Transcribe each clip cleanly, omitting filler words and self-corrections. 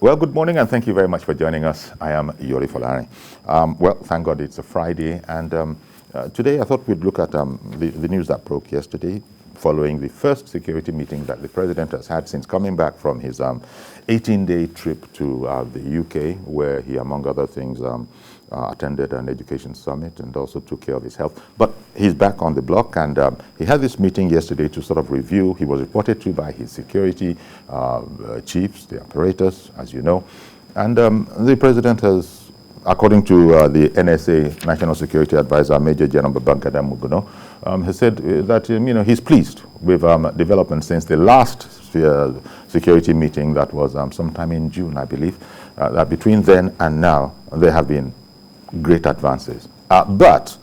Well, good morning and thank you very much for joining us. I am Yori Folari. Well, thank God it's a Friday, and today I thought we'd look at the news that broke yesterday following the first security meeting that the President has had since coming back from his 18-day trip to the UK, where he, among other things, attended an education summit and also took care of his health. But he's back on the block, and he had this meeting yesterday to sort of review. He was reported to by his security chiefs, the operators, as you know. And the President has, according to the NSA National Security Advisor, Major General Babangida Muguno, has said that he's pleased with developments since the last security meeting that was sometime in June, I believe. That between then and now, there have been great advances. But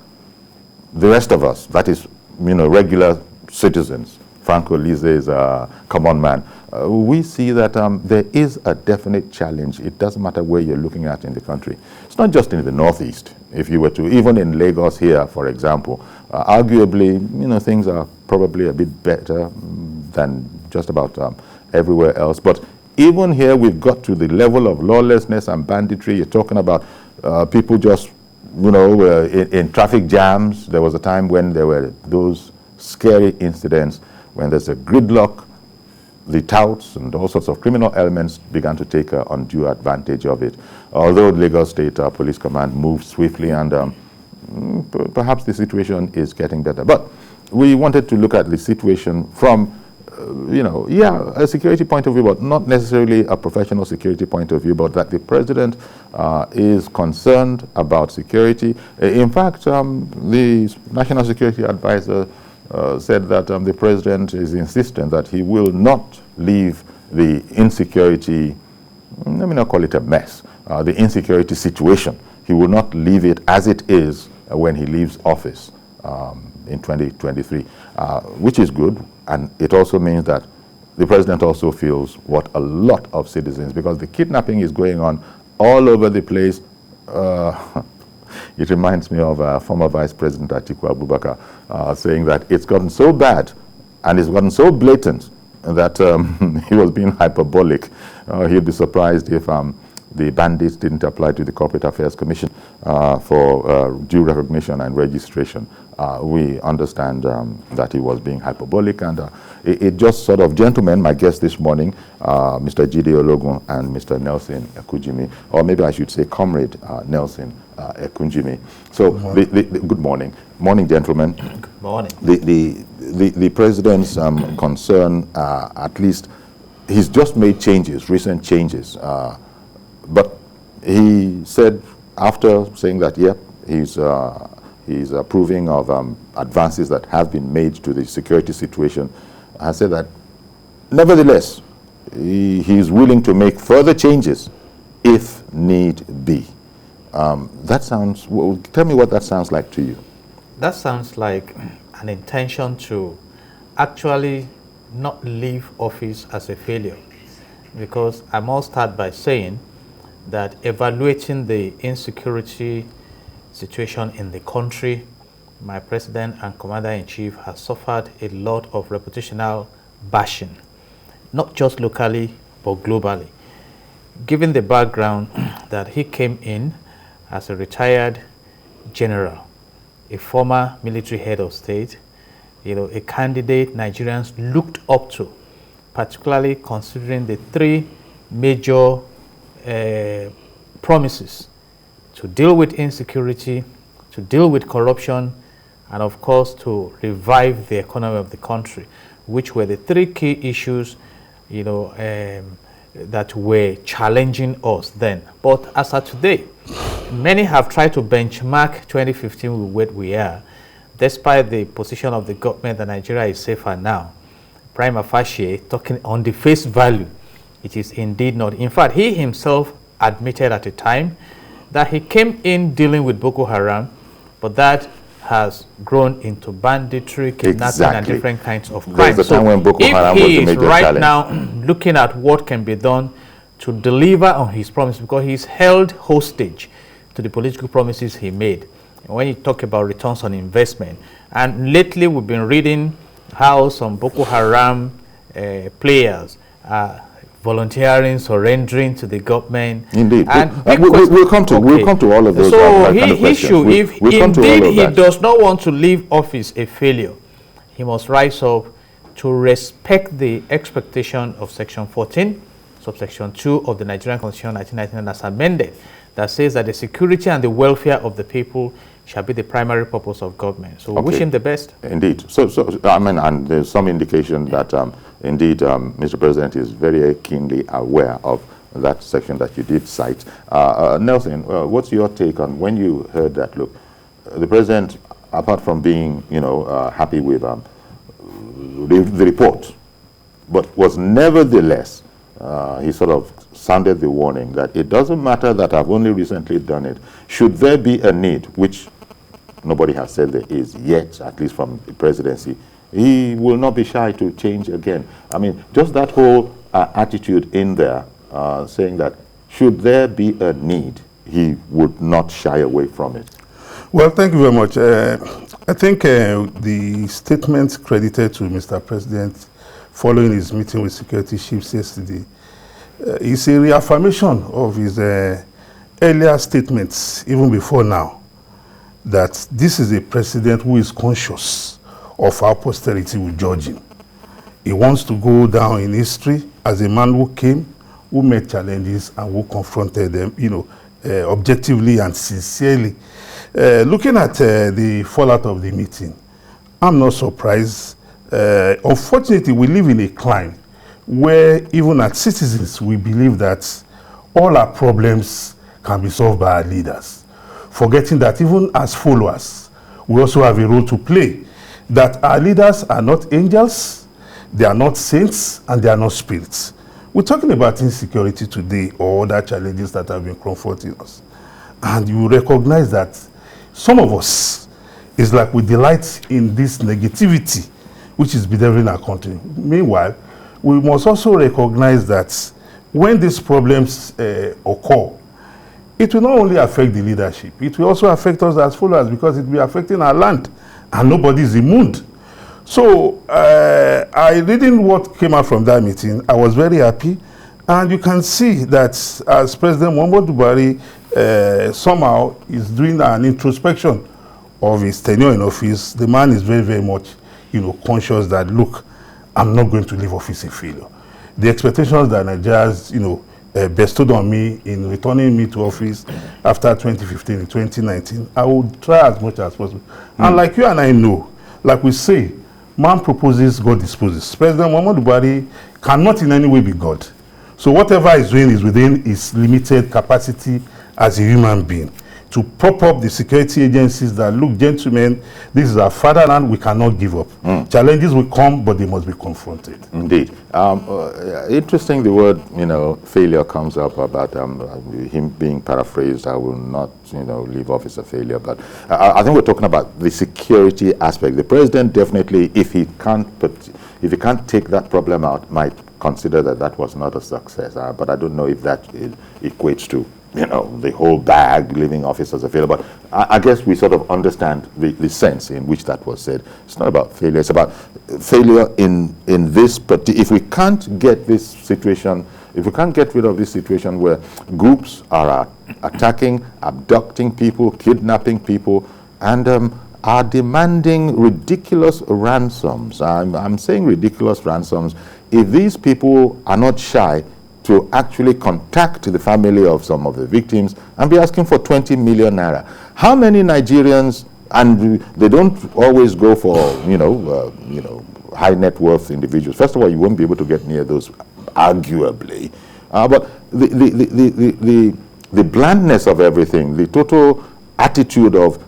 the rest of us, that is, regular citizens, Franco Lize's common man, we see that there is a definite challenge. It doesn't matter where you're looking at in the country. It's not just in the Northeast. If you were to, even in Lagos here, for example, arguably, things are probably a bit better than just about everywhere else. But even here, we've got to the level of lawlessness and banditry. You're talking about people just, in traffic jams. There was a time when there were those scary incidents when there's a gridlock. The touts and all sorts of criminal elements began to take undue advantage of it. Although Lagos State Police Command moved swiftly, and perhaps the situation is getting better. But we wanted to look at the situation from, a security point of view, but not necessarily a professional security point of view, but that the President is concerned about security. In fact, the National Security Advisor said that the President is insistent that he will not leave the insecurity, let me not call it a mess, the insecurity situation. He will not leave it as it is when he leaves office in 2023, which is good. And it also means that the President also feels what a lot of citizens, because the kidnapping is going on all over the place. It reminds me of former Vice President Atiku Abubakar saying that it's gotten so bad and it's gotten so blatant that he was being hyperbolic. He'd be surprised if the bandits didn't apply to the Corporate Affairs Commission for due recognition and registration. We understand that he was being hyperbolic, and it just sort of, gentlemen, my guest this morning, Mr. Jide Ologun and Mr. Nelson Ekujimi, or maybe I should say Comrade Nelson Ekujimi. So, good morning. Morning, gentlemen. Good morning. The President's concern, at least, he's just made changes, recent changes, but he said, after saying that, he's approving of advances that have been made to the security situation, has said that, nevertheless, he's willing to make further changes if need be. That sounds, tell me what that sounds like to you. That sounds like an intention to actually not leave office as a failure, because I must start by saying that evaluating the insecurity situation in the country, my President and Commander-in-Chief has suffered a lot of reputational bashing, not just locally, but globally. Given the background that he came in as a retired general, a former military head of state, a candidate Nigerians looked up to, particularly considering the three major promises to deal with insecurity, to deal with corruption, and of course to revive the economy of the country, which were the three key issues, that were challenging us then. But as of today, many have tried to benchmark 2015 with where we are, despite the position of the government that Nigeria is safer now. Prima facie, talking on the face value, it is indeed not. In fact, he himself admitted at a time that he came in dealing with Boko Haram, but that has grown into banditry, kidnapping, and different kinds of crimes. The time when Boko Haram was the major right challenge. Now looking at what can be done to deliver on his promise, because he's held hostage to the political promises he made. And when you talk about returns on investment, and lately we've been reading how some Boko Haram players are volunteering, surrendering to the government. Indeed. And we'll come to all of those. So he should, if indeed he does not want to leave office a failure, he must rise up to respect the expectation of Section 14, subsection 2 of the Nigerian Constitution 1999 as amended, that says that the security and the welfare of the people shall be the primary purpose of government. So we wish him the best. Indeed. So I mean, and there's some indication that indeed Mr. President is very keenly aware of that section that you did cite. Nelson, what's your take on when you heard that? Look, the president, apart from being, happy with the report, but was nevertheless, he sort of sounded the warning that it doesn't matter that I've only recently done it. Should there be a need, which nobody has said there is yet, at least from the presidency, he will not be shy to change again. I mean, just that whole attitude in there, saying that should there be a need, he would not shy away from it. Well, thank you very much. I think the statement credited to Mr. President following his meeting with security chiefs yesterday is a reaffirmation of his earlier statements, even before now, that this is a president who is conscious of how posterity will judge him. He wants to go down in history as a man who came, who met challenges, and who confronted them, objectively and sincerely. Looking at the fallout of the meeting, I'm not surprised. Unfortunately, we live in a climate where even as citizens, we believe that all our problems can be solved by our leaders, forgetting that even as followers, we also have a role to play, that our leaders are not angels, they are not saints, and they are not spirits. We're talking about insecurity today or other challenges that have been confronting us. And you recognize that some of us, is like we delight in this negativity which is bedeviling our country. Meanwhile, we must also recognize that when these problems occur, it will not only affect the leadership, it will also affect us as followers, because it will be affecting our land, and nobody is immune. So, I reading what came out from that meeting, I was very happy, and you can see that as President Muhammadu Buhari somehow is doing an introspection of his tenure in office, the man is very, very much, conscious that, look, I'm not going to leave office a failure. The expectations that Nigerians, bestowed on me in returning me to office after 2015 and 2019, I would try as much as possible. And like you and I know, like we say, man proposes, God disposes. President Muhammadu Buhari cannot in any way be God. So whatever he's doing is within his limited capacity as a human being to prop up the security agencies that, look, gentlemen, this is our fatherland, we cannot give up. Challenges will come, but they must be confronted. Indeed. Interesting, the word, failure comes up about him being paraphrased. I will not, leave office a failure. But I think we're talking about the security aspect. The president definitely, if he can't take that problem out, might consider that was not a success. But I don't know if that equates to the whole bag, leaving office as a failure. But I guess we sort of understand the sense in which that was said. It's not about failure. It's about failure in this particular. If we can't get this situation, if we can't get rid of this situation where groups are attacking, abducting people, kidnapping people, and are demanding ridiculous ransoms. I'm saying ridiculous ransoms. If these people are not shy to actually contact the family of some of the victims and be asking for 20 million naira. How many Nigerians, and they don't always go for, high net worth individuals. First of all, you won't be able to get near those, arguably. But the blandness of everything, the total attitude of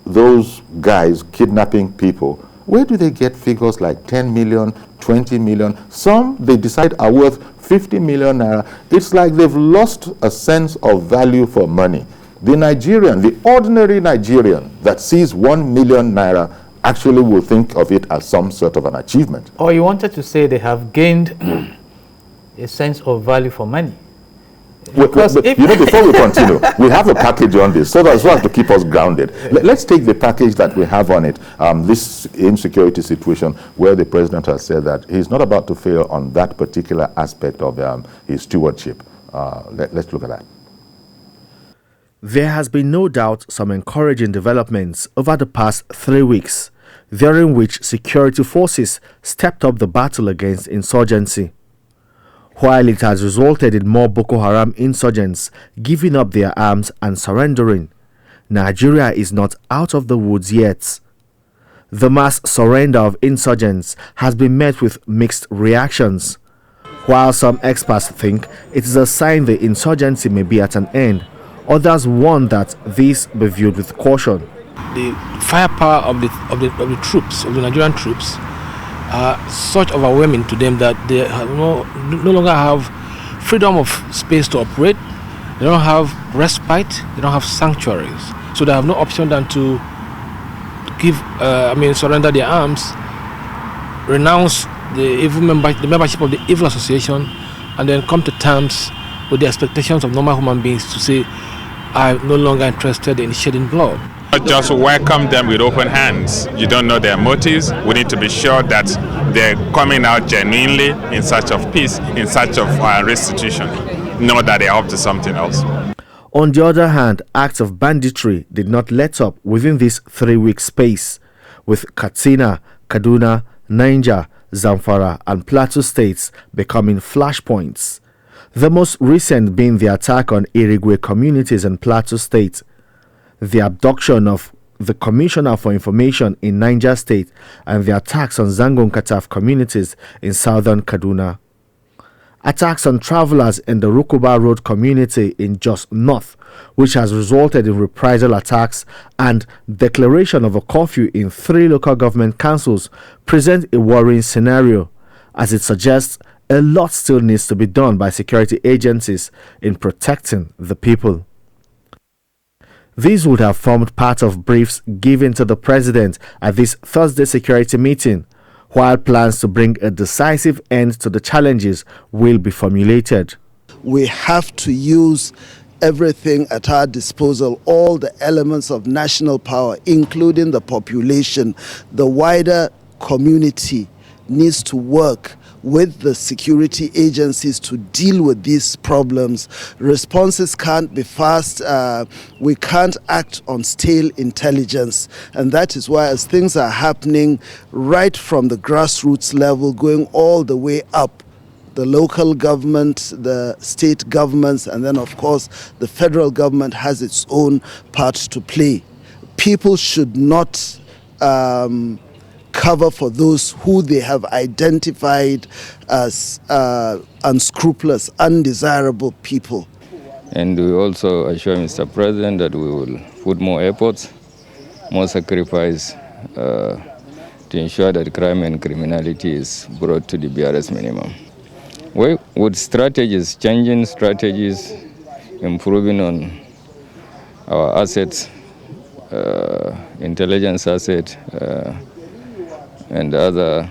those guys kidnapping people, where do they get figures like 10 million, 20 million? Some they decide are worth 50 million naira. It's like they've lost a sense of value for money. The Nigerian, the ordinary Nigerian that sees 1 million naira actually will think of it as some sort of an achievement. Or you wanted to say they have gained a sense of value for money. Because before we continue, we have a package on this, so as well to keep us grounded. Let's take the package that we have on it, this insecurity situation where the president has said that he's not about to fail on that particular aspect of his stewardship. Let's look at that. There has been no doubt some encouraging developments over the past 3 weeks, during which security forces stepped up the battle against insurgency. While it has resulted in more Boko Haram insurgents giving up their arms and surrendering, Nigeria is not out of the woods yet. The mass surrender of insurgents has been met with mixed reactions. While some experts think it is a sign the insurgency may be at an end, others warn that this be viewed with caution. The firepower of the troops, of the Nigerian troops, are such overwhelming to them that they no longer have freedom of space to operate. They don't have respite. They don't have sanctuaries. So they have no option than to surrender their arms, renounce the membership of the evil association, and then come to terms with the expectations of normal human beings to say, I'm no longer interested in shedding blood. Not just welcome them with open hands. You don't know their motives. We need to be sure that they're coming out genuinely in search of peace, in search of restitution. Know that they're up to something else. On the other hand, acts of banditry did not let up within this 3-week space, with Katsina, Kaduna, Niger, Zamfara and Plateau states becoming flashpoints. The most recent being the attack on Irigwe communities in Plateau State, the abduction of the Commissioner for Information in Niger State, and the attacks on Zangon Kataf communities in southern Kaduna. Attacks on travelers in the Rukuba Road community in Jos North, which has resulted in reprisal attacks, and declaration of a curfew in 3 local government councils present a worrying scenario, as it suggests a lot still needs to be done by security agencies in protecting the people. These would have formed part of briefs given to the president at this Thursday security meeting, while plans to bring a decisive end to the challenges will be formulated. We have to use everything at our disposal, all the elements of national power, including the population. The wider community needs to work with the security agencies to deal with these problems. Responses can't be fast. We can't act on stale intelligence. And that is why, as things are happening right from the grassroots level, going all the way up, the local government, the state governments, and then of course the federal government has its own part to play. People should not cover for those who they have identified as unscrupulous, undesirable people. And we also assure Mr. President that we will put more efforts, more sacrifice to ensure that crime and criminality is brought to the BRS minimum. With strategies, changing strategies, improving on our assets, intelligence asset, and other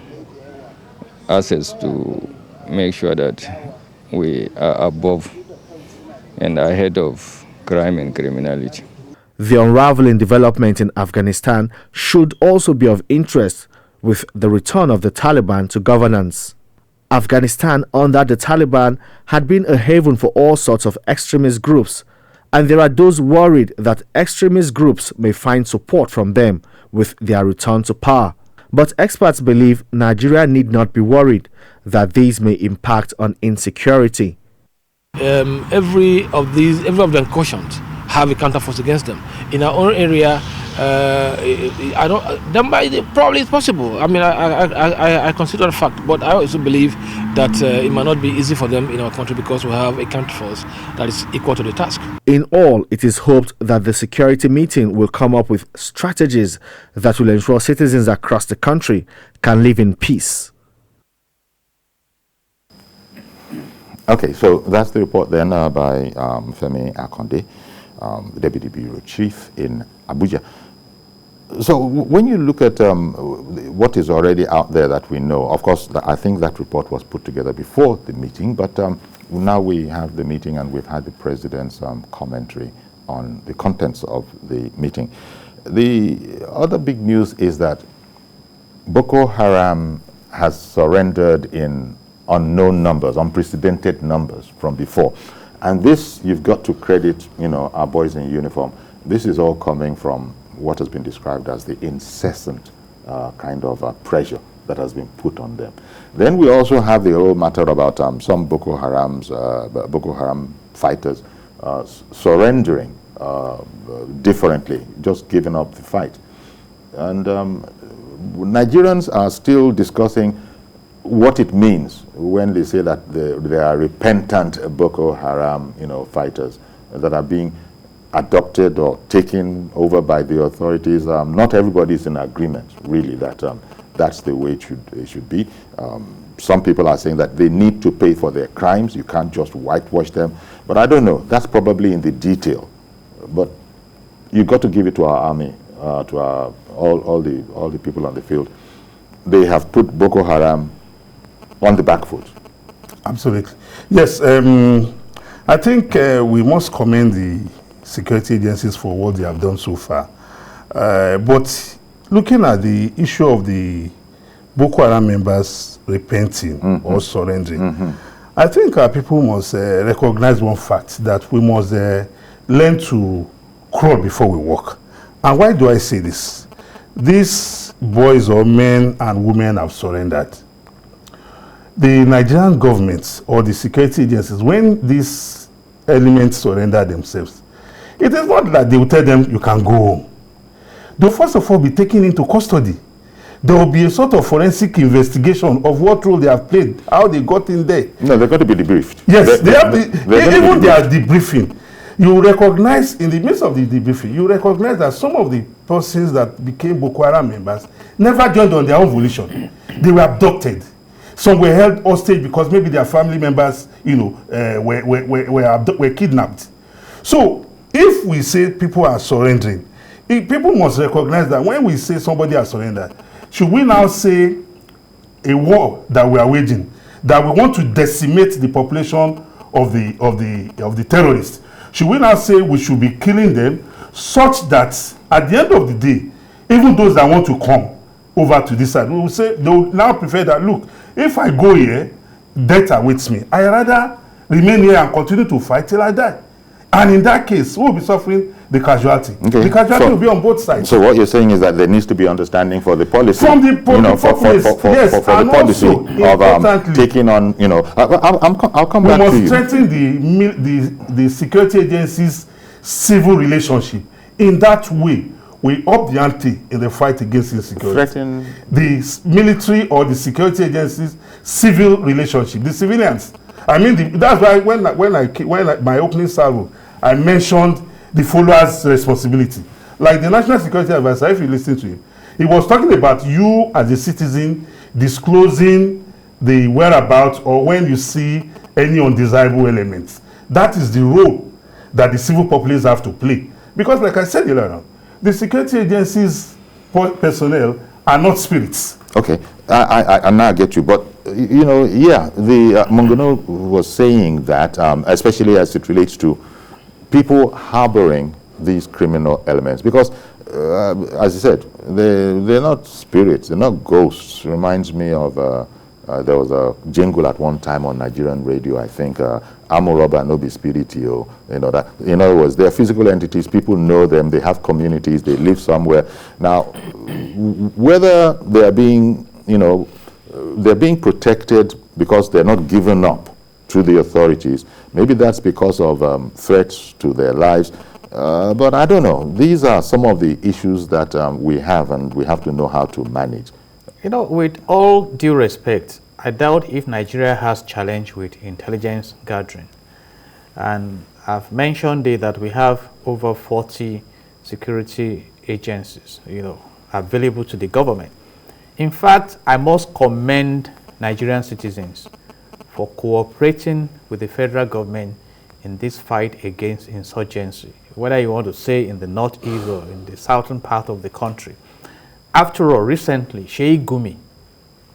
assets to make sure that we are above and ahead of crime and criminality. The unraveling development in Afghanistan should also be of interest with the return of the Taliban to governance. Afghanistan under the Taliban had been a haven for all sorts of extremist groups, and there are those worried that extremist groups may find support from them with their return to power. But experts believe Nigeria need not be worried that these may impact on insecurity. Every of the incursions have a counterforce against them. In our own area, probably it's possible. I mean, I consider a fact, but I also believe that it might not be easy for them in our country because we have a counterforce that is equal to the task. In all, it is hoped that the security meeting will come up with strategies that will ensure citizens across the country can live in peace. Okay, so that's the report then by Femi Akonde, the Deputy Bureau Chief in Abuja. So when you look at what is already out there that we know, of course, I think that report was put together before the meeting, but now we have the meeting and we've had the president's commentary on the contents of the meeting. The other big news is that Boko Haram has surrendered in unknown numbers, unprecedented numbers from before. And this, you've got to credit, our boys in uniform. This is all coming from what has been described as the incessant kind of pressure that has been put on them. Then we also have the whole matter about some Boko Haram fighters surrendering differently, just giving up the fight. And Nigerians are still discussing what it means when they say that they are repentant Boko Haram, fighters that are being adopted or taken over by the authorities. Not everybody is in agreement, really, that that's the way it should be. Some people are saying that they need to pay for their crimes. You can't just whitewash them. But I don't know. That's probably in the detail. But you've got to give it to our army, to all the people on the field. They have put Boko Haram on the back foot. Absolutely. Yes, I think we must commend the security agencies for what they have done so far. But looking at the issue of the Boko Haram members repenting or surrendering, I think people must recognize one fact, that we must learn to crawl before we walk. And why do I say this? These boys or men and women have surrendered. The Nigerian government or the security agencies, when these elements surrender themselves, it is not that they will tell them you can go home. They'll first of all be taken into custody. There will be a sort of forensic investigation of what role they have played, how they got in there. No, they're going to be debriefed. Yes, even they are debriefing. You recognize, in the midst of the debriefing, you recognize that some of the persons that became Boko Haram members never joined on their own volition. They were abducted. Some were held hostage because maybe their family members, were kidnapped. So, if we say people are surrendering, people must recognize that when we say somebody has surrendered, should we now say a war that we are waging, that we want to decimate the population of the terrorists? Should we now say we should be killing them such that at the end of the day, even those that want to come over to this side, we will say they will now prefer that, look, if I go here, death awaits me. I rather remain here and continue to fight till I die. And in that case, we will be suffering the casualty. Okay. The casualty will be on both sides. So what you're saying is that there needs to be understanding for the policy. From the populace, yes, for the policy of taking on, I'll come back to you. We must strengthen the security agencies' civil relationship. In that way, we up the ante in the fight against insecurity. The military or the security agencies' civil relationship, the civilians. I mean, that's why when my opening salvo, I mentioned the followers' responsibility. Like the National Security Advisor, if you listen to him, he was talking about you as a citizen disclosing the whereabouts or when you see any undesirable elements. That is the role that the civil populace have to play. Because like I said earlier, the security agencies' personnel are not spirits. Okay, I now get you, but the Mongono was saying that, especially as it relates to people harboring these criminal elements, because as you said, they're not spirits, they're not ghosts. Reminds me of there was a jingle at one time on Nigerian radio, I think, Amoroba no be spiritio, that, in other words, they're physical entities, people know them, they have communities, they live somewhere. Now, whether they're being, they're being protected because they're not given up to the authorities, maybe that's because of threats to their lives, but I don't know. These are some of the issues that we have, and we have to know how to manage. With all due respect, I doubt if Nigeria has challenge with intelligence gathering. And I've mentioned that we have over 40 security agencies, available to the government. In fact, I must commend Nigerian citizens for cooperating with the federal government in this fight against insurgency, whether you want to say in the northeast or in the southern part of the country. After all, recently, Sheikh Gumi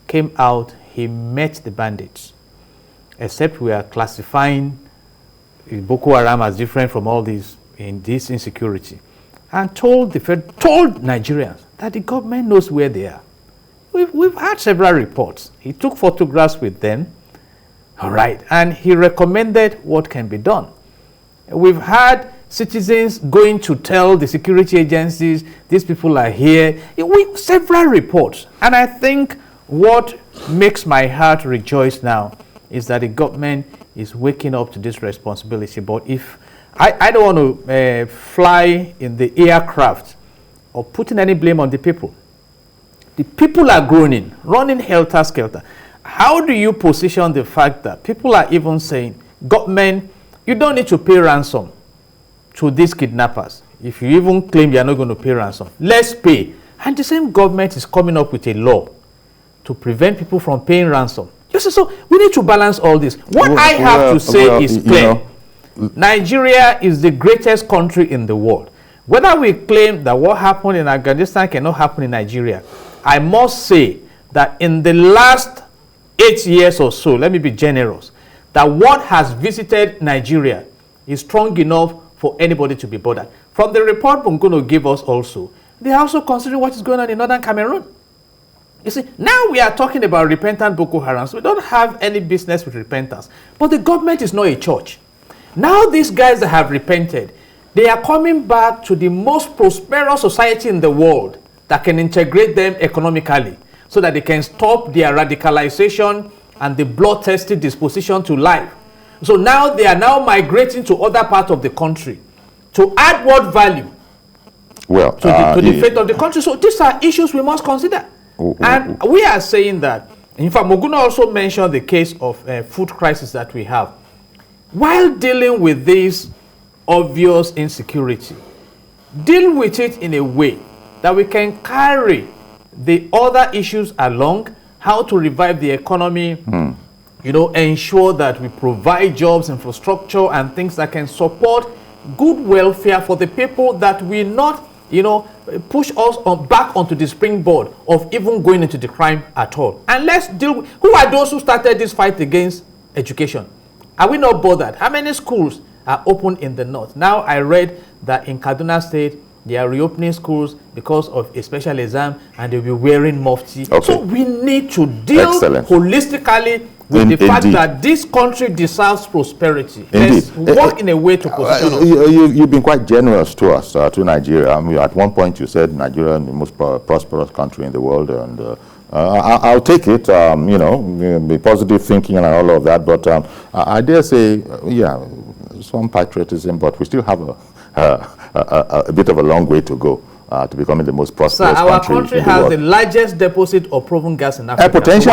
came out, he met the bandits, except we are classifying Boko Haram as different from all these in this insecurity, and told Nigerians that the government knows where they are. We've had several reports. He took photographs with them, all right, and he recommended what can be done. We've had citizens going to tell the security agencies, these people are here. Several reports. And I think what makes my heart rejoice now is that the government is waking up to this responsibility. But if I don't want to fly in the aircraft or putting any blame on the people. The people are groaning, running helter-skelter. How do you position the fact that people are even saying, government, you don't need to pay ransom to these kidnappers. If you even claim you're not going to pay ransom, let's pay. And the same government is coming up with a law to prevent people from paying ransom. So we need to balance all this. What I have to say is clear. Nigeria is the greatest country in the world. Whether we claim that what happened in Afghanistan cannot happen in Nigeria, I must say that in the last 8 years or so, let me be generous, that what has visited Nigeria is strong enough for anybody to be bothered. From the report I'm going to give us also, they are also considering what is going on in northern Cameroon. You see, now we are talking about repentant Boko Haram. So we don't have any business with repentance. But the government is not a church. Now these guys that have repented, they are coming back to the most prosperous society in the world that can integrate them economically so that they can stop their radicalization and the bloodthirsty disposition to life. So now they are now migrating to other parts of the country to add what value to the fate of the country. So these are issues we must consider. And we are saying that, in fact, Moguna also mentioned the case of food crisis that we have. While dealing with this obvious insecurity, deal with it in a way that we can carry the other issues along, how to revive the economy, ensure that we provide jobs, infrastructure, and things that can support good welfare for the people that will not, push us back onto the springboard of even going into the crime at all. And let's deal with, who are those who started this fight against education? Are we not bothered? How many schools are open in the north? Now I read that in Kaduna State, they are reopening schools because of a special exam and they'll be wearing mufti. Okay. So we need to deal holistically with the fact that this country deserves prosperity. Let's work in a way to position us. You've been quite generous to us, to Nigeria. At one point you said Nigeria is the most prosperous country in the world, and I'll take it, be positive thinking and all of that, but I dare say, some patriotism, but we still have a bit of a long way to go to becoming the most prosperous country. Our country has the largest deposit of proven gas in Africa. Potential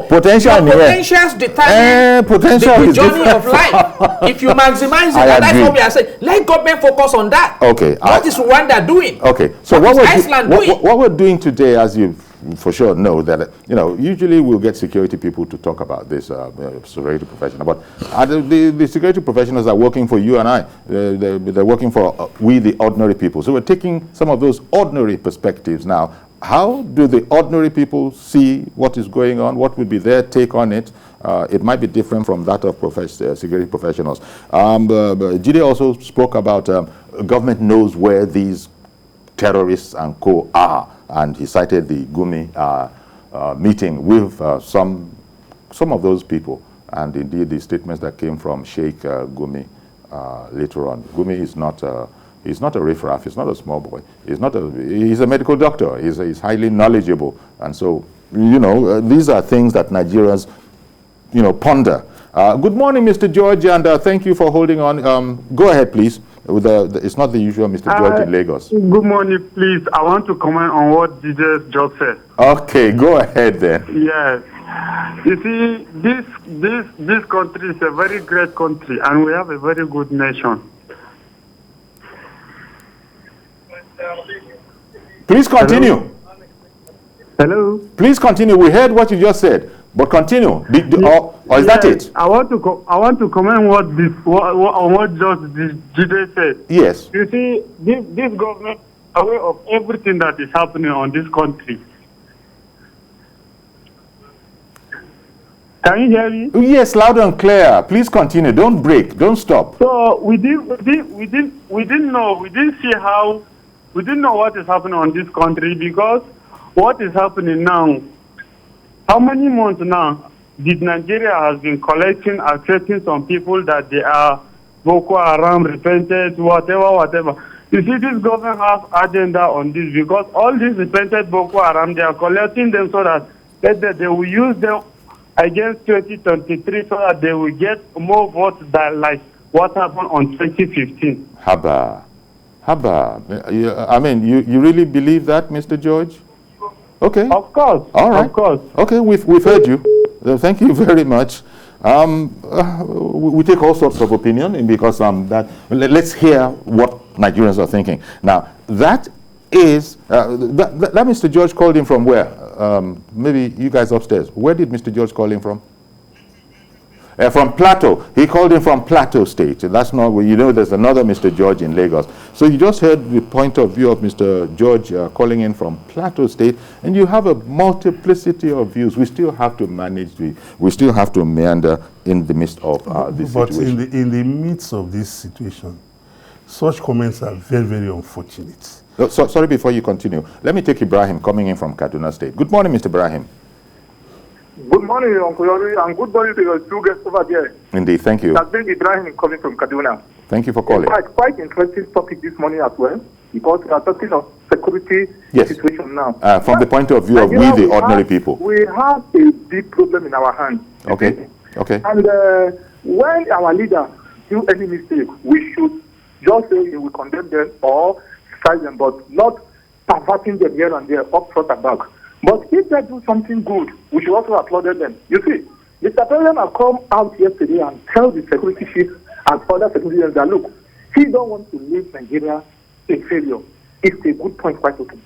Potentials determine the journey of life. If you maximize it, and that's what we are saying. Let government focus on that. Okay. What is Rwanda doing? Okay. So what we're doing today, as you for sure know that, usually we'll get security people to talk about this, security professional, but the security professionals are working for you and I. They're working for we, the ordinary people. So we're taking some of those ordinary perspectives now. How do the ordinary people see what is going on? What would be their take on it? It might be different from that of security professionals. Jide also spoke about government knows where these terrorists and co are. And he cited the Gumi meeting with some of those people, and indeed the statements that came from Sheikh Gumi later on. Gumi is he's not a riffraff. He's not a small boy. He's a medical doctor. He's highly knowledgeable, and so these are things that Nigerians ponder. Good morning, Mr. George, and thank you for holding on. Go ahead, please. It's not the usual Mr. George in Lagos. Good morning, please. I want to comment on what DJ just said. Okay, go ahead then. Yes. You see, this country is a very great country, and we have a very good nation. Please continue. Hello? Please continue. We heard what you just said. But continue, or is that it? I want to comment on what just Jide said. Yes. You see, this government aware of everything that is happening on this country. Can you hear me? Yes, loud and clear. Please continue. Don't break. Don't stop. So we didn't know. We didn't see how. We didn't know what is happening on this country, because what is happening now? How many months now did Nigeria has been collecting, accepting some people that they are Boko Haram, repented, whatever. You see, this government has agenda on this, because all these repented Boko Haram, they are collecting them so that they will use them against 2023, so that they will get more votes than like what happened on 2015. Haba. I mean, you really believe that, Mr. George? Okay. Of course. All right. Of course. Okay, we've heard you. Thank you very much. We take all sorts of opinion, because let's hear what Nigerians are thinking. Now, that is that Mr. George called in from where? Maybe you guys upstairs. Where did Mr. George call in from? From Plateau. He called in from Plateau State. That's not where, there's another Mr. George in Lagos. So you just heard the point of view of Mr. George calling in from Plateau State, and you have a multiplicity of views. We still have to manage, we still have to meander in the midst of this situation. But in the midst of this situation, such comments are very, very unfortunate. Sorry, before you continue, let me take Ibrahim coming in from Kaduna State. Good morning, Mr. Ibrahim. Good morning, Uncle Yori, and good morning to your two guests over there. Indeed, thank you. That's been Ibrahim coming from Kaduna. Thank you for calling. Quite interesting topic this morning as well, because we are talking of security situation now. From the point of view of we, the ordinary people. We have a big problem in our hands. Okay. And when our leaders do any mistake, we should just say we will condemn them or cite them, but not perverting them here and there, up front and back. But if they do something good, we should also applaud them. You see, Mr. President has come out yesterday and tell the security chief and other security agents that, look, he don't want to leave Nigeria in failure. It's a good point, quite okay.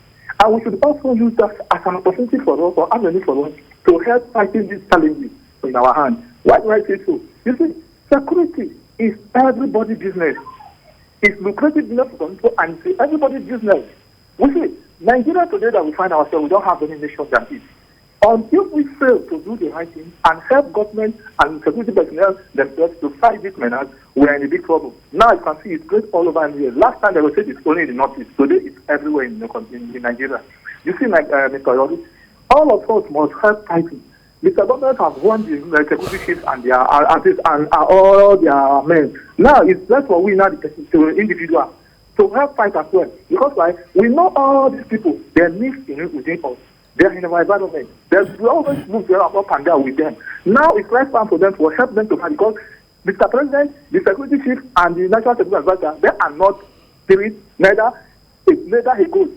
And we should also use that as an opportunity for us, or avenue for us, to help fighting these challenges in our hands. Why do I say so? You see, security is everybody's business. It's lucrative business for people, and it's everybody's business. We see, Nigeria today that we find ourselves, we don't have any nation than it. Until we fail to do the right thing and help government and security personnel themselves to fight this menace, we are in a big trouble. Now you can see it's great all over Nigeria. Last time they were saying it's only in the northeast. Today it's everywhere in Nigeria. You see, like Mr. Yori, all of us must help fighting. Mr. Government has won the security chiefs and their artists and all their men. Now it's left for we now the individual to help fight as well. Because we know all these people, they live within us. They are in our environment. We always move up and down with them. Now it's right time for them to help them to fight, because Mr. President, the security chief, and the national security advisor, they are not spirits, neither a ghost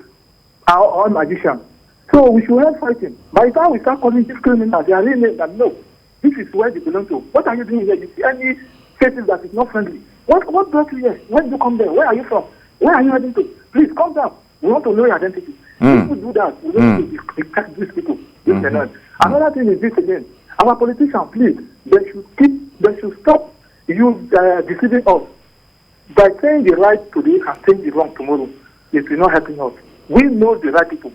or magician. So we should help fighting. By the time we start calling these criminals, they are really that no, this is where they belong to. What are you doing here? You see any cases that is not friendly? What brought you here? When did you come there? Where are you from? Where are you heading to? Please come down. We want to know your identity. If we do that, we want to detect these people. Another thing is this again. Our politicians, please, they should stop deceiving us by saying the right today and saying the wrong tomorrow. It will not helping us. We know the right people.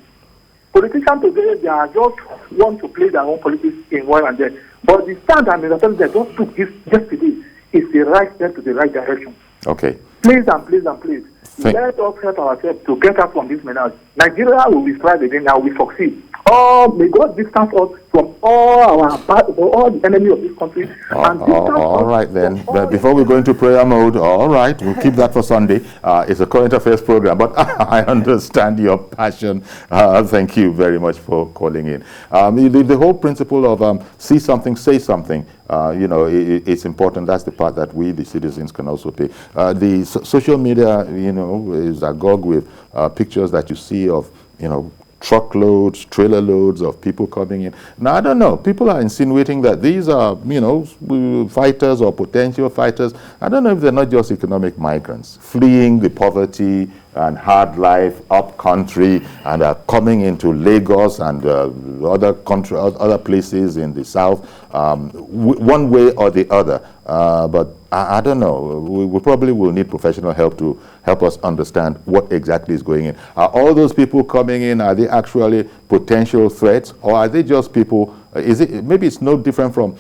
Politicians today, they are just want to play their own politics in one and there. But the stand and the they just took this yesterday is the right step to the right direction. Okay. Please and please and please, let us help ourselves to get us from this menace. Nigeria will be thrive again and we succeed. Oh, may God distance us from all the enemy of this country. All right then. But before we go into prayer mode, all right, we'll keep that for Sunday. It's a current affairs program, but I understand your passion. Thank you very much for calling in. The whole principle of see something, say something, it's important. That's the part that we, the citizens, can also pay. The social media, is agog with pictures that you see of, truckloads, trailer loads of people coming in. Now, I don't know. People are insinuating that these are, fighters or potential fighters. I don't know if they're not just economic migrants fleeing the poverty and hard life up country and are coming into Lagos and other places in the south, one way or the other. But I don't know. We probably will need professional help to help us understand what exactly is going in. Are all those people coming in, are they actually potential threats, or are they just people? Maybe it's no different from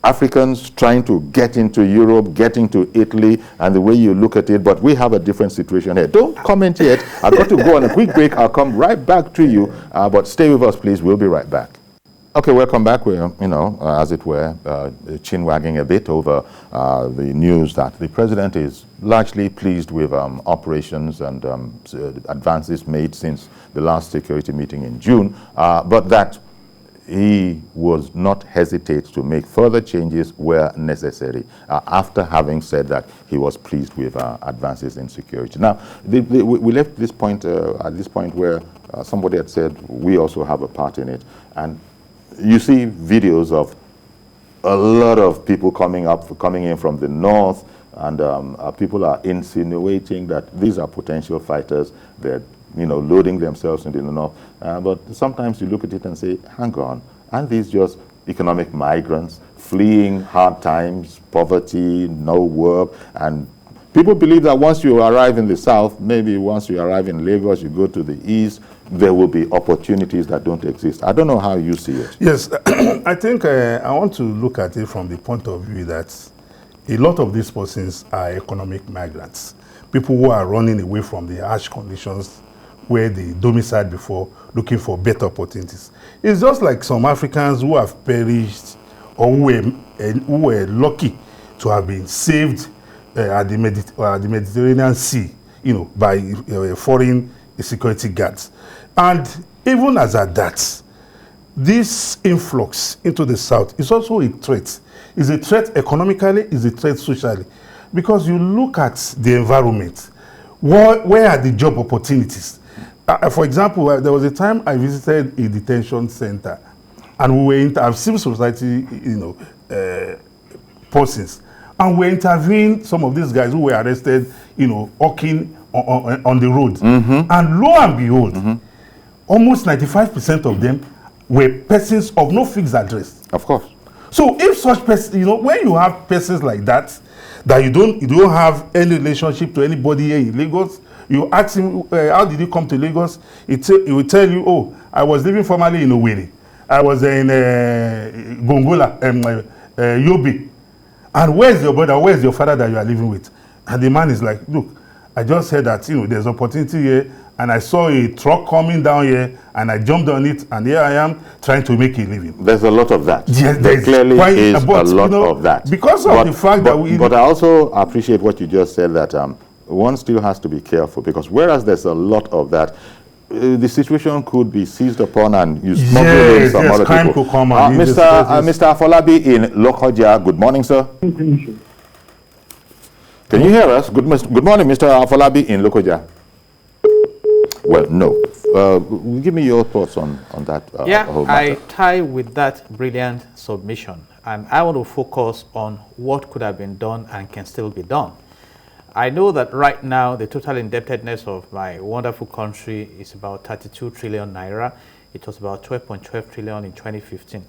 Africans trying to get into Europe, getting to Italy, and the way you look at it, but we have a different situation here. Don't comment yet. I've got to go on a quick break. I'll come right back to you, but stay with us, please. We'll be right back. Okay, welcome back. We're, as it were, chin-wagging a bit over the news that the president is largely pleased with operations and advances made since the last security meeting in June, but that he was not hesitate to make further changes where necessary, after having said that he was pleased with advances in security. Now, we left this point at this point where somebody had said we also have a part in it, and you see videos of a lot of people coming in from the north, and people are insinuating that these are potential fighters. They're loading themselves into the north. But sometimes you look at it and say, hang on, aren't these just economic migrants fleeing hard times, poverty, no work? And people believe that once you arrive in the south, maybe once you arrive in Lagos, you go to the east, there will be opportunities that don't exist. I don't know how you see it. Yes, I think I want to look at it from the point of view that a lot of these persons are economic migrants, people who are running away from the harsh conditions where they domiciled before, looking for better opportunities. It's just like some Africans who have perished or who were lucky to have been saved at the Mediterranean Sea, by foreign security guards. And even as at that, this influx into the south is also a threat. It's a threat economically, it's a threat socially. Because you look at the environment, where are the job opportunities? For example, there was a time I visited a detention center, and we were civil society, persons, and we interviewing some of these guys who were arrested, walking on the road. Mm-hmm. And lo and behold, mm-hmm. almost 95% of them were persons of no fixed address. Of course. So if such persons, when you have persons like that you don't have any relationship to anybody here in Lagos, you ask him, how did you come to Lagos? He will tell you, oh, I was living formerly in Owerri. I was in Gongola, Yobe. And where's your brother? Where's your father that you are living with? And the man is like, look, I just heard that, there's opportunity here, and I saw a truck coming down here, and I jumped on it, and here I am trying to make a living. There's a lot of that. Yes, there clearly is a lot of that. Because of the fact that we... But I also appreciate what you just said, that one still has to be careful, because whereas there's a lot of that, the situation could be seized upon and you smuggle in some other crime people. Could come Mr. Afolabi in Lokoja, good morning, sir. Can you hear us? Good morning, Mr. Afolabi in Lokoja. Well, no. Give me your thoughts on that whole matter. I tie with that brilliant submission, and I want to focus on what could have been done and can still be done. I know that right now the total indebtedness of my wonderful country is about 32 trillion naira. It was about 12.12 trillion in 2015.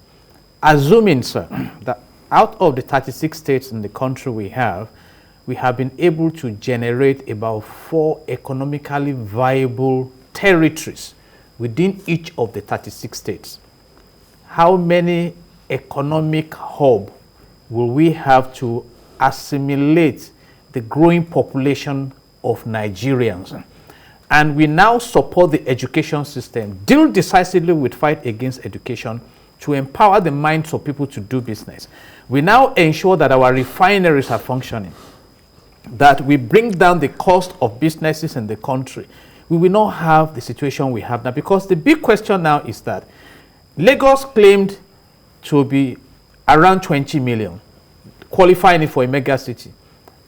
Assuming, sir, that out of the 36 states in the country we have been able to generate about 4 economically viable territories within each of the 36 states. How many economic hubs will we have to assimilate the growing population of Nigerians? And we now support the education system, deal decisively with fight against education to empower the minds of people to do business. We now ensure that our refineries are functioning, that we bring down the cost of businesses in the country. We will not have the situation we have now, because the big question now is that Lagos claimed to be around 20 million, qualifying it for a mega city.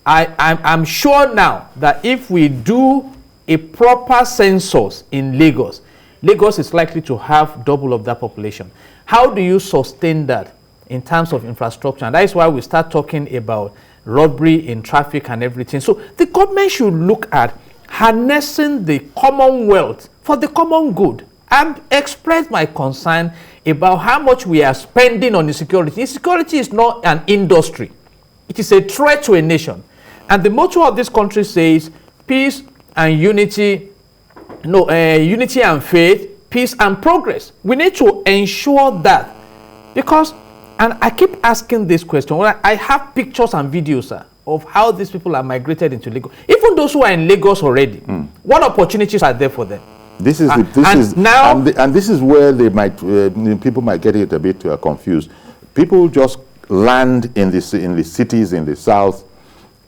I'm sure now that if we do a proper census in Lagos, Lagos is likely to have double of that population. How do you sustain that in terms of infrastructure? And that is why we start talking about robbery in traffic and everything. So the government should look at harnessing the commonwealth for the common good. I've expressed my concern about how much we are spending on insecurity. Insecurity is not an industry. It is a threat to a nation. And the motto of this country says peace and unity, unity and faith, peace and progress. We need to ensure that, because, and I keep asking this question, I have pictures and videos of how these people are migrated into Lagos. Even those who are in Lagos already, what opportunities are there for them? This is this is where they might people might get it a bit confused. People just land in the cities in the south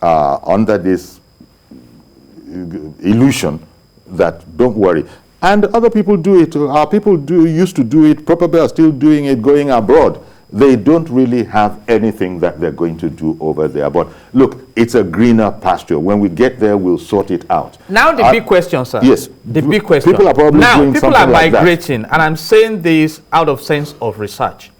under this illusion that don't worry, and other people do it. Our people used to do it, probably are still doing it, going abroad. They don't really have anything that they're going to do over there. But look, it's a greener pasture. When we get there, we'll sort it out. Now the big question, sir. Yes. The big question. People are probably doing something like that. Now, people are migrating, and I'm saying this out of sense of research,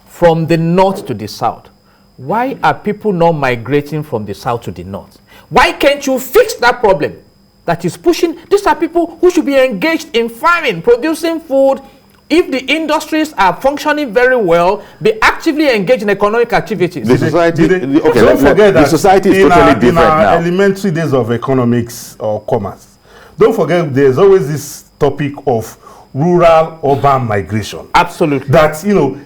from the north to the south. Why are people not migrating from the south to the north? Why can't you fix that problem that is pushing? These are people who should be engaged in farming, producing food. If the industries are functioning very well, be actively engaged in economic activities. The society, don't forget that the society is totally different now. In our elementary days of economics or commerce, don't forget there's always this topic of rural-urban migration. Absolutely. That,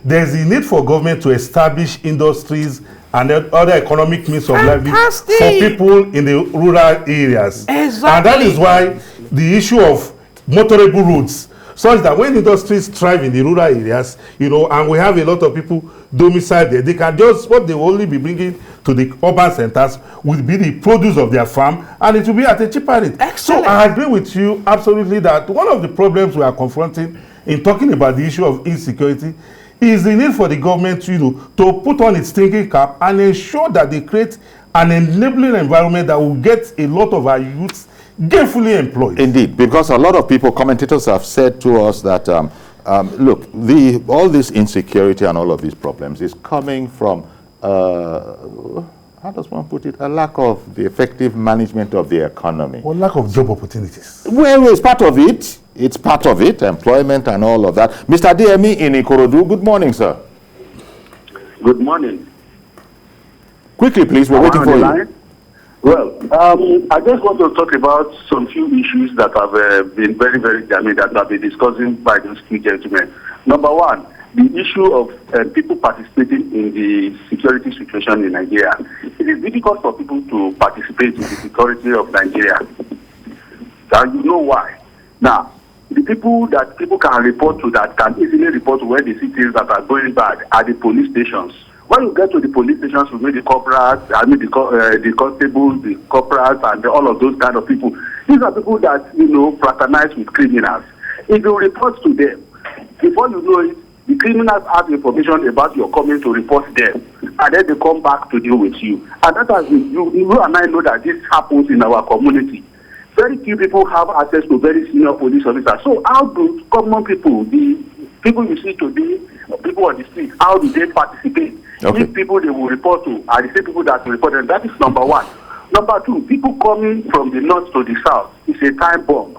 there's a need for government to establish industries and other economic means of livelihood for people in the rural areas. Exactly. And that is why the issue of motorable roads, such that when industries thrive in the rural areas, and we have a lot of people domiciled there, they can just, what they will only be bringing to the urban centers will be the produce of their farm, and it will be at a cheaper rate. Excellent. So I agree with you absolutely that one of the problems we are confronting in talking about the issue of insecurity is the need for the government to put on its thinking cap and ensure that they create an enabling environment that will get a lot of our youths gainfully employed. Indeed, because a lot of people, commentators have said to us that, look, all this insecurity and all of these problems is coming from, how does one put it, a lack of the effective management of the economy. Or lack of job opportunities. Well, it's part of it. It's part of it, employment and all of that. Mr. DME in Ikorodu, good morning, sir. Good morning. Quickly, please, we're waiting for you. Well, I just want to talk about some few issues that have been very, very damaging that I've been discussing by those two gentlemen. Number one, the issue of people participating in the security situation in Nigeria. It is difficult for people to participate in the security of Nigeria. And you know why. Now, the people that people can report to, that can easily report to where they see things that are going bad, are the police stations. When you get to the police stations, you meet the corporals, the constables, the corporals, and all of those kind of people. These are people that, fraternize with criminals. If you report to them, before you know it, the criminals have information about your coming to report them, and then they come back to deal with you. And that has been, you and I know that this happens in our community. Very few people have access to very senior police officers. So how do common people, the people you see today, people on the street, how do they participate? Okay. These people they will report to are the same people that will report them. That is number one. Number two, people coming from the north to the south is a time bomb.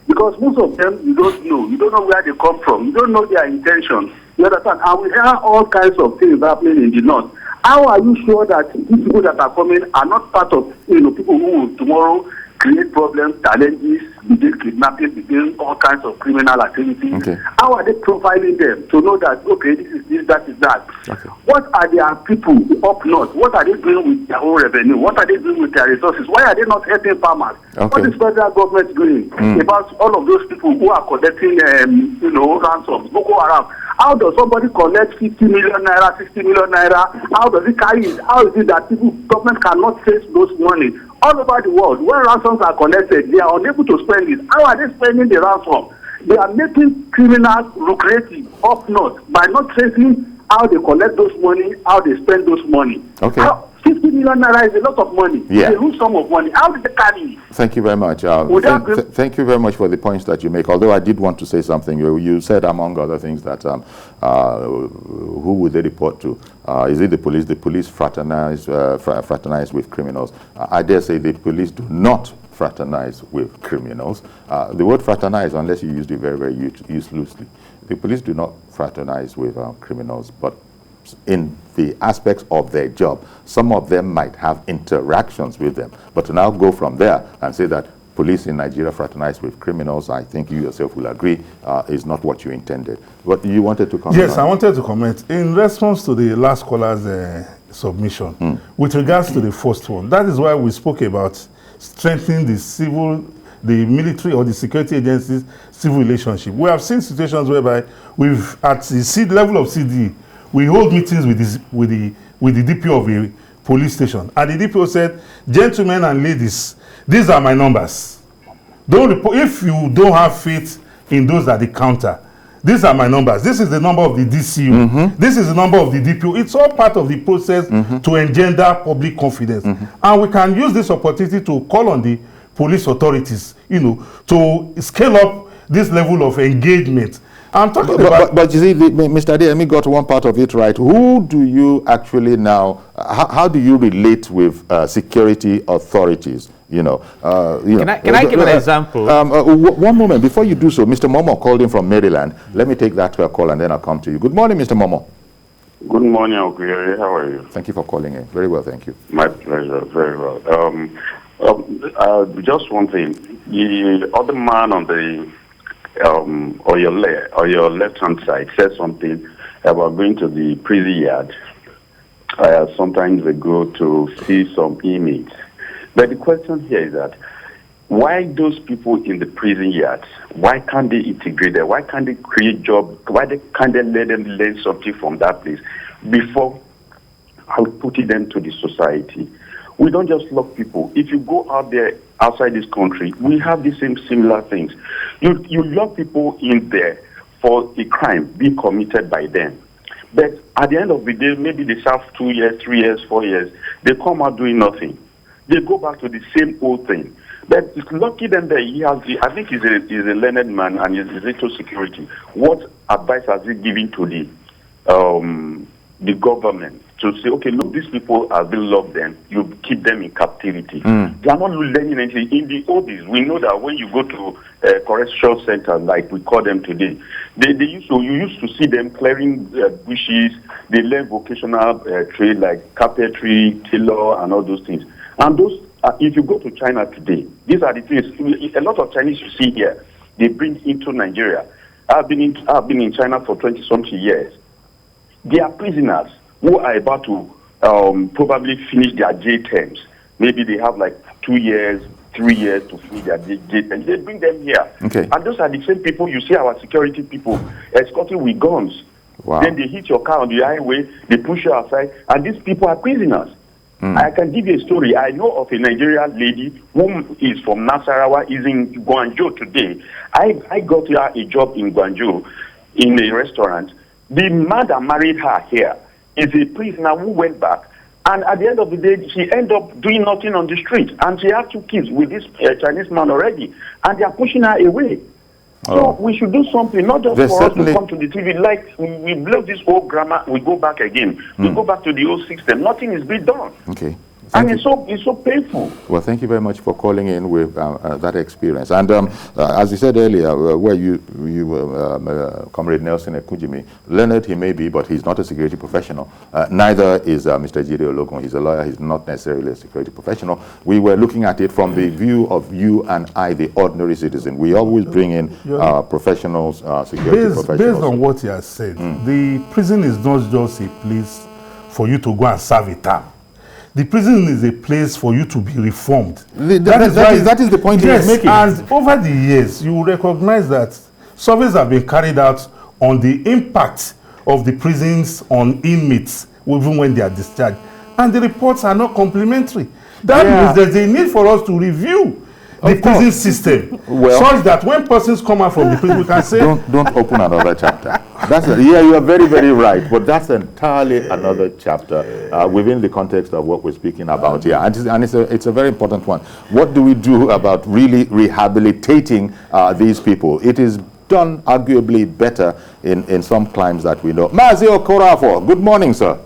Because most of them, you don't know. You don't know where they come from. You don't know their intentions. You understand? And we hear all kinds of things happening in the north. How are you sure that these people that are coming are not part of, people who will tomorrow create problems, challenges, begin kidnapping, begin all kinds of criminal activities? Okay. How are they profiling them to know that, okay, this is this, that is that? Okay. What are their people up north? What are they doing with their own revenue? What are they doing with their resources? Why are they not helping farmers? Okay. What is federal government doing about all of those people who are collecting, ransoms, Boko Haram? How does somebody collect 50 million naira, 60 million naira? How does it carry it? How is it that government cannot trace those money? All over the world, when ransoms are collected, they are unable to spend it. How are they spending the ransom? They are making criminals lucrative up north by not tracing how they collect those money, how they spend those money. Okay. 50 million naira is a lot of money. Yeah. It's a huge sum of money. How did they carry it? Thank you very much. Thank you very much for the points that you make. Although I did want to say something. You said, among other things, that who would they report to? Is it the police? The police fraternize with criminals. I dare say the police do not fraternize with criminals. The word fraternize, unless you use it very, very used loosely. The police do not fraternize with criminals, but in the aspects of their job, some of them might have interactions with them. But to now go from there and say that police in Nigeria fraternize with criminals, I think you yourself will agree, is not what you intended. But you wanted to comment? Yes, I wanted to comment. In response to the last caller's submission, with regards to the first one, that is why we spoke about strengthening the military or the security agencies' civil relationship. We have seen situations whereby at the level of CD, we hold meetings with the DPO of a police station, and the DPO said, "Gentlemen and ladies, these are my numbers. Don't report if you don't have faith in those at the counter. These are my numbers. This is the number of the DCU. This is the number of the DPO." It's all part of the process to engender public confidence, and we can use this opportunity to call on the police authorities, to scale up this level of engagement. I'm talking about... But you see, Mr. Adeyemi got one part of it right. Who do you actually now, how do you relate with security authorities? Can I give an example? One moment, before you do so, Mr. Momo called in from Maryland. Let me take that call and then I'll come to you. Good morning, Mr. Momo. Good morning, Okwiri. How are you? Thank you for calling in. Very well, thank you. My pleasure, very well. Just one thing. The other man on the or your left-hand side said something about going to the prison yard sometimes ago to see some inmates. But the question here is that why those people in the prison yards, why can't they integrate them? Why can't they create jobs? Why can't they let them learn something from that place before putting them to the society? We don't just lock people. If you go out there outside this country, we have the same similar things. You lock people in there for a crime being committed by them. But at the end of the day, maybe they serve 2 years, 3 years, 4 years. They come out doing nothing. They go back to the same old thing. But it's lucky them that I think he's a learned man and he's into security. What advice has he given to the government to say, okay, look, these people have been locked in, you keep them in captivity. They are not learning anything. In the oldies, we know that when you go to correctional centers, like we call them today, you used to see them clearing bushes, they learn vocational trade like carpentry, tailor, and all those things. And those, if you go to China today, these are the things, a lot of Chinese you see here, they bring into Nigeria. I've been in China for 20-something years. They are prisoners who are about to probably finish their jail terms. Maybe they have like 2 years, 3 years to finish their jail terms. They bring them here. Okay. And those are the same people you see our security people escorting with guns. Wow. Then they hit your car on the highway, they push you aside, and these people are prisoners. I can give you a story. I know of a Nigerian lady who is from Nasarawa, is in Guangzhou today. I got her a job in Guangzhou in a restaurant. The man that married her here is a prisoner who went back, and at the end of the day, she ended up doing nothing on the street, and she had 2 kids with this Chinese man already, and they are pushing her away. So we should do something, not just for us to come to the TV. Like we blow this old grammar, we go back again. We go back to the old system. Nothing is being done. Okay. And it's so painful. Well, thank you very much for calling in with that experience. And as you said earlier, where you Comrade Nelson Ekujimi, learned he may be, but he's not a security professional. Neither is Mr. Jide Ologun. He's a lawyer. He's not necessarily a security professional. We were looking at it from the view of you and I, the ordinary citizen. We always bring in professionals, security professionals. Based on what he has said, the prison is not just a place for you to go and serve a term. The prison is a place for you to be reformed. That is the point he is making. And over the years, you will recognize that surveys have been carried out on the impact of the prisons on inmates, even when they are discharged. And the reports are not complimentary. That means there's a need for us to review the prison system, such that when persons come out from the prison, we can say... Don't open another chapter. You are very, very right. But that's entirely another chapter within the context of what we're speaking about here. And it's a very important one. What do we do about really rehabilitating these people? It is done arguably better in some climes that we know. Mazi Okorafo, good morning, sir.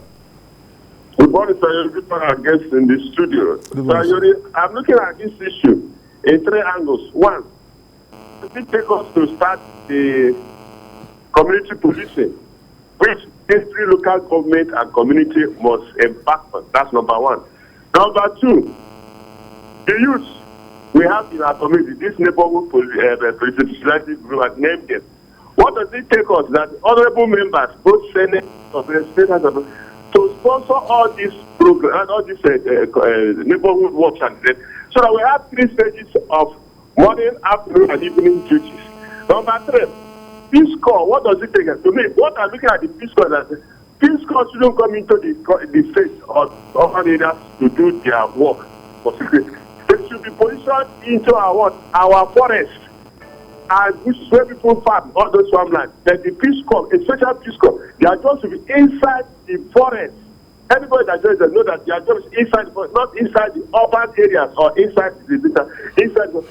Good morning, sir. Good morning, our guests in the studio. Sir, I'm looking at this issue. in three angles. One, it take us to start the community policing, which these three local government and community must embark on. That's number one. Number two, the youth we have in our community, this neighborhood vigilante group, I've named them. What does it take us that honorable members, both Senate of the state to sponsor all these programs, all these neighborhood watch and so that we have 3 stages of morning, afternoon, and evening duties. Number 3, Peace Corps. What does it take us? To me, what I'm looking at the Peace Corps that Peace Corps shouldn't come into the state or other areas to do their work for security. They should be positioned into our forest. And this is where people farm, all those farmland. Then the Peace Corps, a special Peace Corps, their job should be inside the forest. Anybody that joins them know that their job is inside the forest, not inside the urban areas or inside the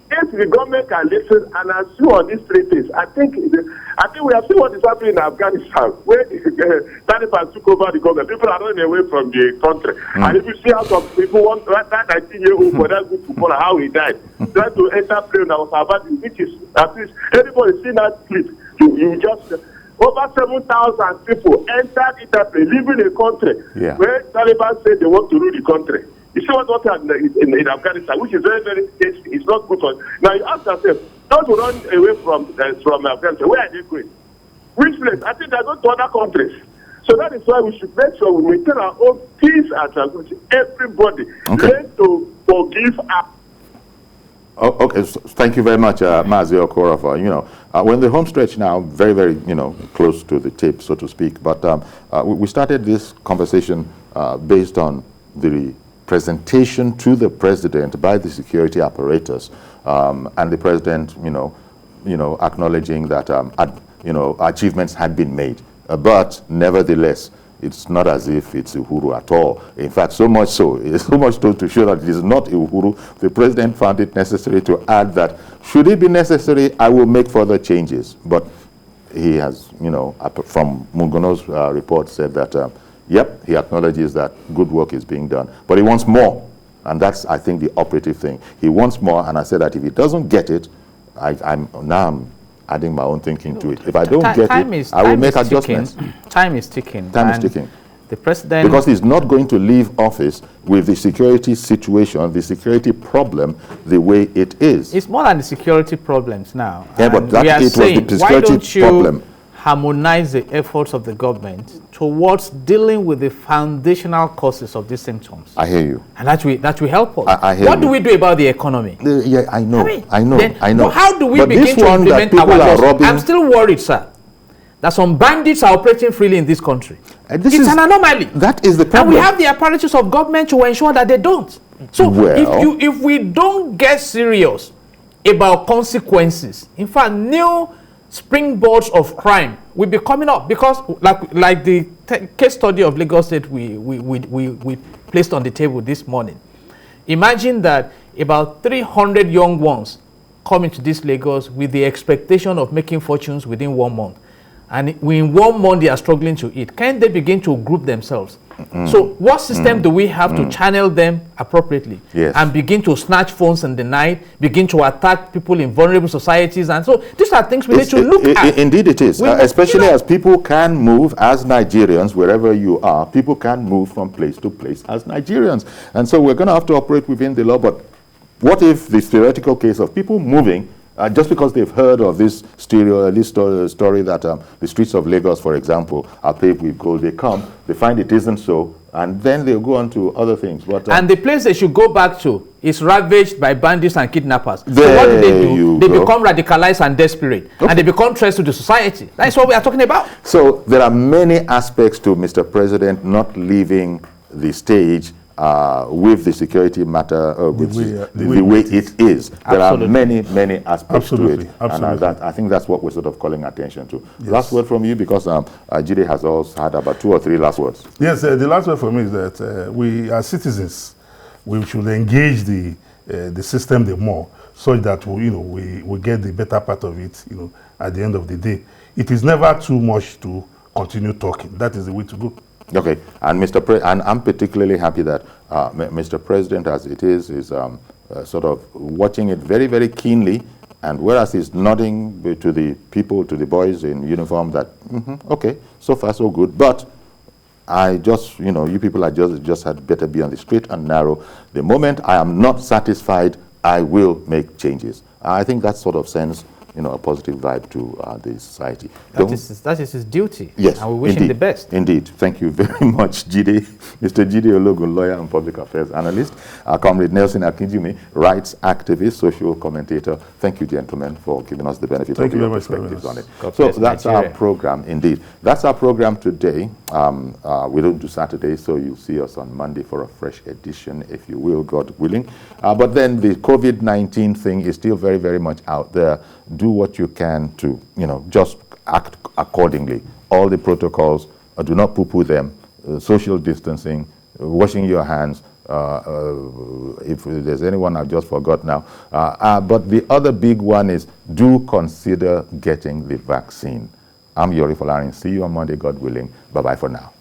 if the government can listen and assume on these 3 things, I think we have seen what is happening in Afghanistan, where the Taliban took over the government. People are running away from the country. And if you see how some people want that 19-year-old for that good footballer, how he died, trying to enter plane that was about, which is at least everybody see that clip. You just over 7,000 people entered Italy, leaving a country where Taliban said they want to rule the country. You see what happened in Afghanistan, which is very, very tasty. It's not good for us. Now you ask yourself, those who run away from Afghanistan, where are they going? Which place? I think they're going to other countries. So that is why we should make sure we maintain our own peace and tranquility. Everybody learn to forgive up. Oh, okay, so thank you very much, Mazi Okorafa. We're in the home stretch now, very, very, close to the tape, so to speak. But we started this conversation based on the presentation to the president by the security apparatus, and the president, acknowledging that, achievements had been made. But nevertheless, it's not as if it's Uhuru at all. In fact, so much so to show that it is not Uhuru. The president found it necessary to add that, should it be necessary, I will make further changes. But he has, from Mugono's report, said that, yep, he acknowledges that good work is being done. But he wants more. And that's, I think, the operative thing. He wants more, and I said that if he doesn't get it, I'm adding my own thinking to it. If I don't get it, I will make adjustments. Time is ticking. Time is ticking. The president... Because he's not going to leave office with the security situation, the security problem, the way it is. It's more than the security problems now. Yeah, but it was the security problem. Harmonize the efforts of the government towards dealing with the foundational causes of these symptoms. I hear you. And that will help us. I hear what do we do about the economy? Yeah, I know. I know. But how do we begin to implement our laws? I'm still worried, sir, that some bandits are operating freely in this country. It's an anomaly. That is the problem. And we have the apparatus of government to ensure that they don't. So if we don't get serious about consequences, in fact, new springboards of crime will be coming up, because like the case study of Lagos State we placed on the table this morning. Imagine that about 300 young ones come into this Lagos with the expectation of making fortunes within 1 month, and in 1 month they are struggling to eat. Can they begin to group themselves? So what system do we have to channel them appropriately and begin to snatch phones in the night, begin to attack people in vulnerable societies? And so these are things we need to look at. Indeed it is, especially as people can move as Nigerians, wherever you are, people can move from place to place as Nigerians. And so we're going to have to operate within the law. But what if the theoretical case of people moving just because they've heard of this story that the streets of Lagos, for example, are paved with gold, they come, they find it isn't so, and then they'll go on to other things. But, and the place they should go back to is ravaged by bandits and kidnappers. So what do? They become radicalized and desperate, and they become threats to the society. That's what we are talking about. So there are many aspects to Mr. President not leaving the stage with the security matter, the way it is. There are many aspects to it. Absolutely. And I think that's what we're sort of calling attention to. Yes. Last word from you, because Jide has also had about 2 or 3 last words. Yes, the last word from me is that we as citizens, we should engage the system the more, so that we get the better part of it, at the end of the day. It is never too much to continue talking. That is the way to go. Okay, and and I'm particularly happy that Mr. President, as it is sort of watching it very, very keenly. And whereas he's nodding to the people, to the boys in uniform that, okay, so far so good, but I just, you people are just had better be on the straight and narrow. The moment I am not satisfied, I will make changes. I think that sort of sends, a positive vibe to the society. That is his duty. Yes, and we wish him the best. Indeed. Thank you very much, Jide, Mr. Jide Ologun, lawyer and public affairs analyst. Comrade Nelson Akinjumi, rights activist, social commentator. Thank you, gentlemen, for giving us the benefit of your perspectives on it. So that's our program, indeed. That's our program today. We don't do Saturday, so you'll see us on Monday for a fresh edition, if you will, God willing. But then the COVID-19 thing is still very, very much out there. Do what you can to, just act accordingly. All the protocols, do not poo-poo them. Social distancing, washing your hands. If there's anyone I've just forgot now. But the other big one is do consider getting the vaccine. I'm Yori Folarin. See you on Monday, God willing. Bye-bye for now.